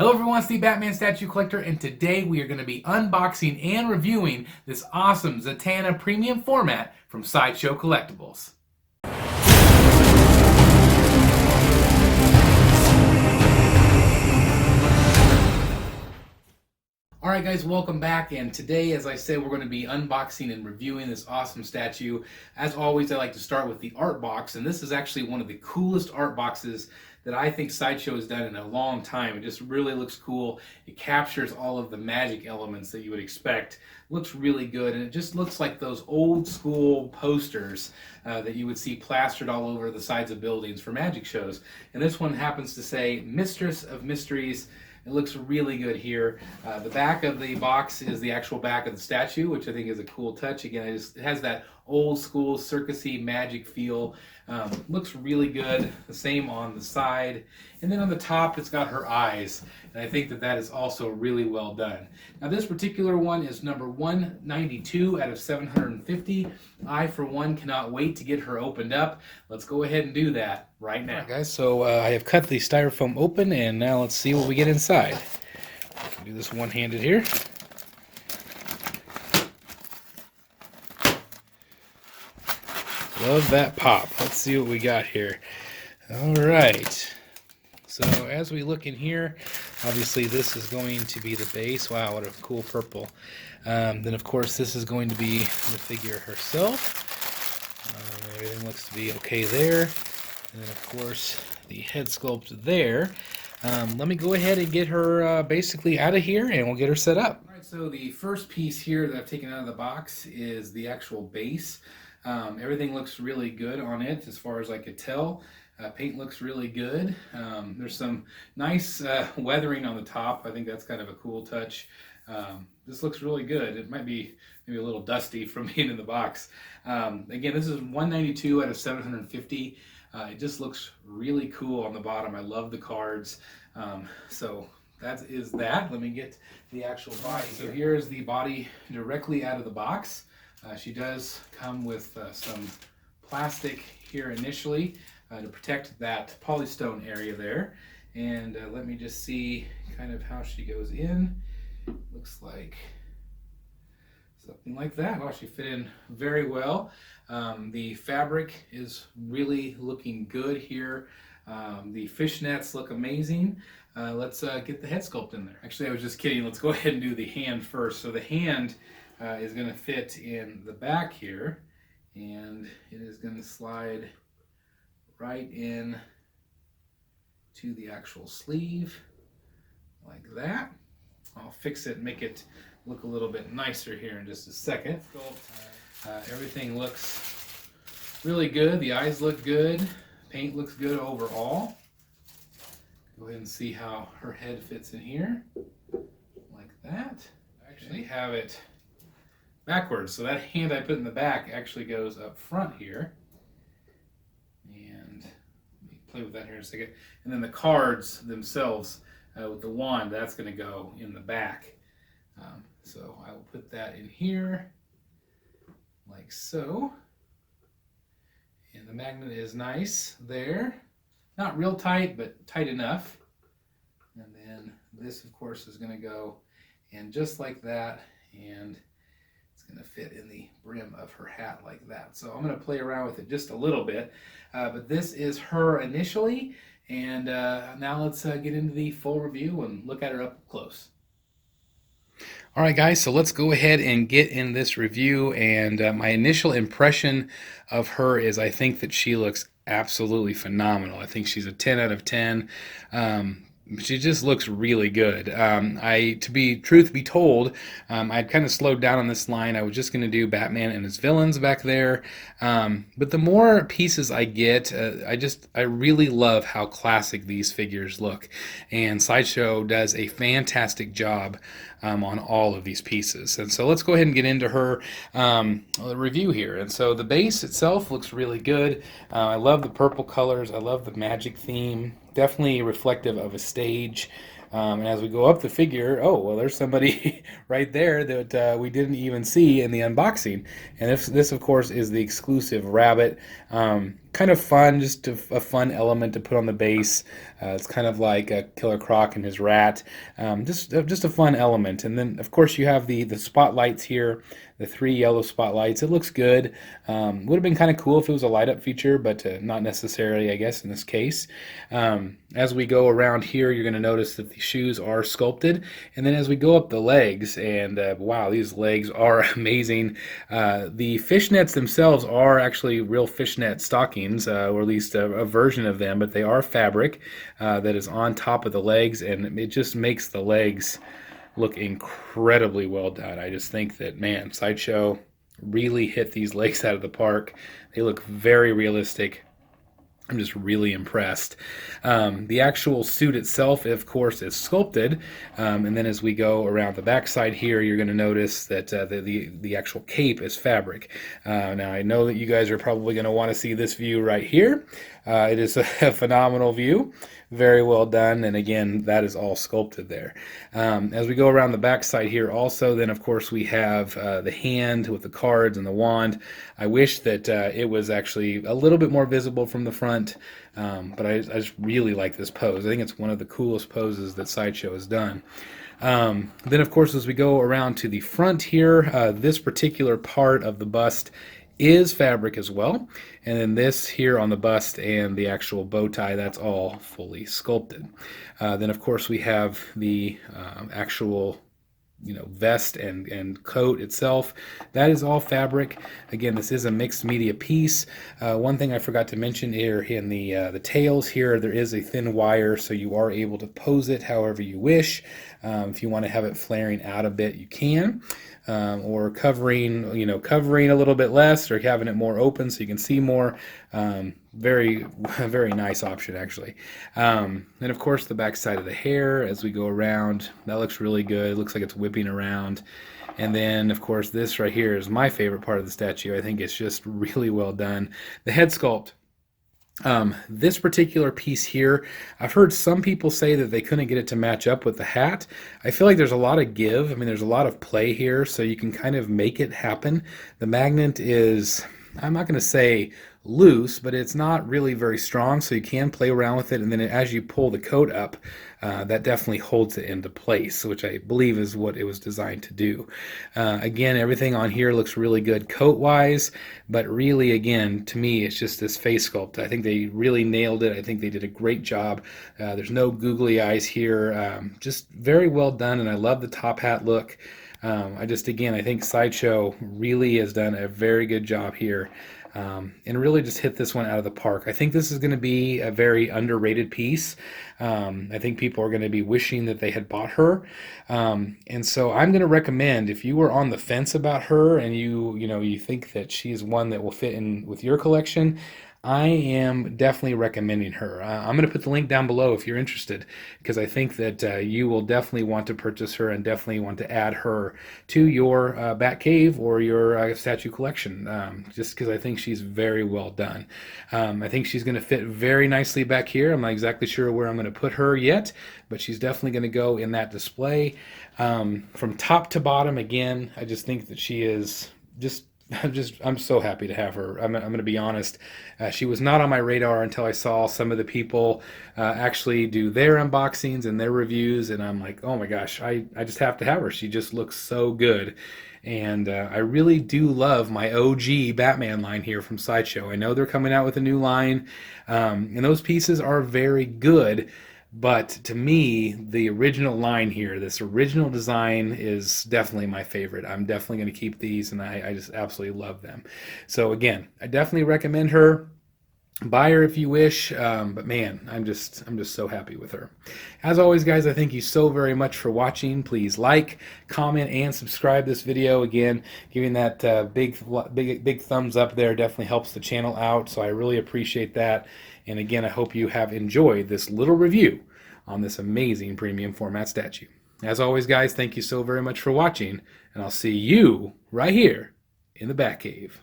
Hello everyone, it's the Batman Statue Collector, and today we are going to be unboxing and reviewing this awesome Zatanna Premium Format from Sideshow Collectibles. Alright guys, welcome back, and today, as I said, we're going to be unboxing and reviewing this awesome statue. As always, I like to start with the art box, and this is actually one of the coolest art boxes that I think Sideshow has done in a long time. It just really looks cool. It captures all of the magic elements that you would expect. Looks really good, and it just looks like those old school posters that you would see plastered all over the sides of buildings for magic shows. And this one happens to say Mistress of Mysteries. It looks really good here. The back of the box is the actual back of the statue, which I think is a cool touch. Again, it has that old school circusy magic feel. Looks really good. The same on the side. And then on the top, it's got her eyes. And I think that that is also really well done. Now this particular one is number 192 out of 750. I, for one, cannot wait to get her opened up. Let's go ahead and do that right now. All right, guys, so I have cut the styrofoam open, and now let's see what we get inside. I can do this one-handed here. Love that pop. Let's see what we got here. All right. So as we look in here, obviously this is going to be the base. Wow, what a cool purple. Then of course this is going to be the figure herself. Everything looks to be okay there. And then of course the head sculpt there. Let me go ahead and get her basically out of here, and we'll get her set up. All right, so the first piece here that I've taken out of the box is the actual base. Everything looks really good on it as far as I could tell. Paint looks really good. There's some nice weathering on the top. I think that's kind of a cool touch. This looks really good. It might be maybe a little dusty from being in the box. Again, this is 192 out of 750. It just looks really cool on the bottom. I love the cards. So that is that. Let me get the actual body. So here's the body directly out of the box. She does come with some plastic here initially to protect that polystone area there. And let me just see kind of how she goes in. Looks like something like that. Well, she fit in very well. The fabric is really looking good here. The fishnets look amazing. Let's get the head sculpt in there. Actually, I was just kidding. Let's go ahead and do the hand first. So the hand is going to fit in the back here, and it is going to slide right in to the actual sleeve like that. I'll fix it and make it look a little bit nicer here in just a second. Everything looks really good. The eyes look good. Paint looks good overall. Go ahead and see how her head fits in here like that. I actually have it backwards, so that hand I put in the back actually goes up front here. And let me play with that here in a second. And then the cards themselves with the wand, that's going to go in the back. So I will put that in here like so. And the magnet is nice there. Not real tight, but tight enough. And then this, of course, is going to go in just like that. And it's going to fit in the brim of her hat like that. So I'm going to play around with it just a little bit. But this is her initially. And now let's get into the full review and look at her up close. All right, guys, so let's go ahead and get in this review. And my initial impression of her is I think that she looks absolutely phenomenal. I think she's a 10 out of 10. She just looks really good. Truth be told, I'd kind of slowed down on this line. I was just going to do Batman and his villains back there. But the more pieces I get, I really love how classic these figures look. And Sideshow does a fantastic job on all of these pieces. And so let's go ahead and get into her review here. And so the base itself looks really good. I love the purple colors. I love the magic theme. Definitely reflective of a stage. And as we go up the figure, oh, well, there's somebody right there that we didn't even see in the unboxing. And this, of course, is the exclusive rabbit. kind of fun, just a fun element to put on the base. It's kind of like a Killer Croc and his rat, just a fun element. And then of course you have the spotlights here, the 3 yellow spotlights. It looks good. Would have been kind of cool if it was a light up feature, but not necessarily, I guess, in this case. As we go around here, you're going to notice that the shoes are sculpted, and then as we go up the legs, and wow, these legs are amazing. The fishnets themselves are actually real fishnet stockings, or at least a version of them, but they are fabric that is on top of the legs, and it just makes the legs look incredibly well done. I just think that, man, Sideshow really hit these legs out of the park. They look very realistic. I'm just really impressed. The actual suit itself, of course, is sculpted, and then as we go around the backside here, you're going to notice that the actual cape is fabric. Now, I know that you guys are probably going to want to see this view right here. It is a phenomenal view. Very well done, and again, that is all sculpted there. As we go around the back side here also, then of course we have the hand with the cards and the wand. I wish that it was actually a little bit more visible from the front, but I just really like this pose. I think it's one of the coolest poses that Sideshow has done. Then of course as we go around to the front here, this particular part of the bust is fabric as well, and then this here on the bust and the actual bow tie, that's all fully sculpted. Then of course we have the actual vest and coat itself. That is all fabric. Again, this is a mixed media piece. One thing I forgot to mention here in the tails here, there is a thin wire, so you are able to pose it however you wish. If you want to have it flaring out a bit, you can. Or covering a little bit less, or having it more open so you can see more. Very, very nice option, actually. And of course, the back side of the hair as we go around, that looks really good. It looks like it's whipping around. And then, of course, this right here is my favorite part of the statue. I think it's just really well done. The head sculpt. This particular piece here, I've heard some people say that they couldn't get it to match up with the hat. I feel like there's a lot of give. I mean, there's a lot of play here, so you can kind of make it happen. The magnet is, I'm not going to say loose, but it's not really very strong, so you can play around with it, and then as you pull the coat up, that definitely holds it into place, which I believe is what it was designed to do. Again, everything on here looks really good coat-wise, but really, again, to me, it's just this face sculpt. I think they really nailed it. I think they did a great job. There's no googly eyes here. Just very well done, and I love the top hat look. I think Sideshow really has done a very good job here. And really just hit this one out of the park. I think this is going to be a very underrated piece. I think people are going to be wishing that they had bought her. And so I'm going to recommend, if you were on the fence about her and you think that she's one that will fit in with your collection, I am definitely recommending her. I'm going to put the link down below if you're interested, because I think that you will definitely want to purchase her and definitely want to add her to your Bat Cave or your statue collection, just because I think she's very well done. I think she's going to fit very nicely back here. I'm not exactly sure where I'm going to put her yet, but she's definitely going to go in that display. From top to bottom, again, I just think that she is I'm so happy to have her. I'm going to be honest. She was not on my radar until I saw some of the people actually do their unboxings and their reviews, and I'm like, oh my gosh, I just have to have her. She just looks so good. And I really do love my OG Batman line here from Sideshow. I know they're coming out with a new line, and those pieces are very good. But to me, the original line here, this original design, is definitely my favorite. I'm definitely going to keep these, and I just absolutely love them. So again, I definitely recommend her. Buy her if you wish, but man, I'm just so happy with her. As always, guys, I thank you so very much for watching. Please like, comment, and subscribe this video. Again, giving that big thumbs up there definitely helps the channel out, so I really appreciate that. And again, I hope you have enjoyed this little review on this amazing premium format statue. As always, guys, thank you so very much for watching, and I'll see you right here in the Batcave.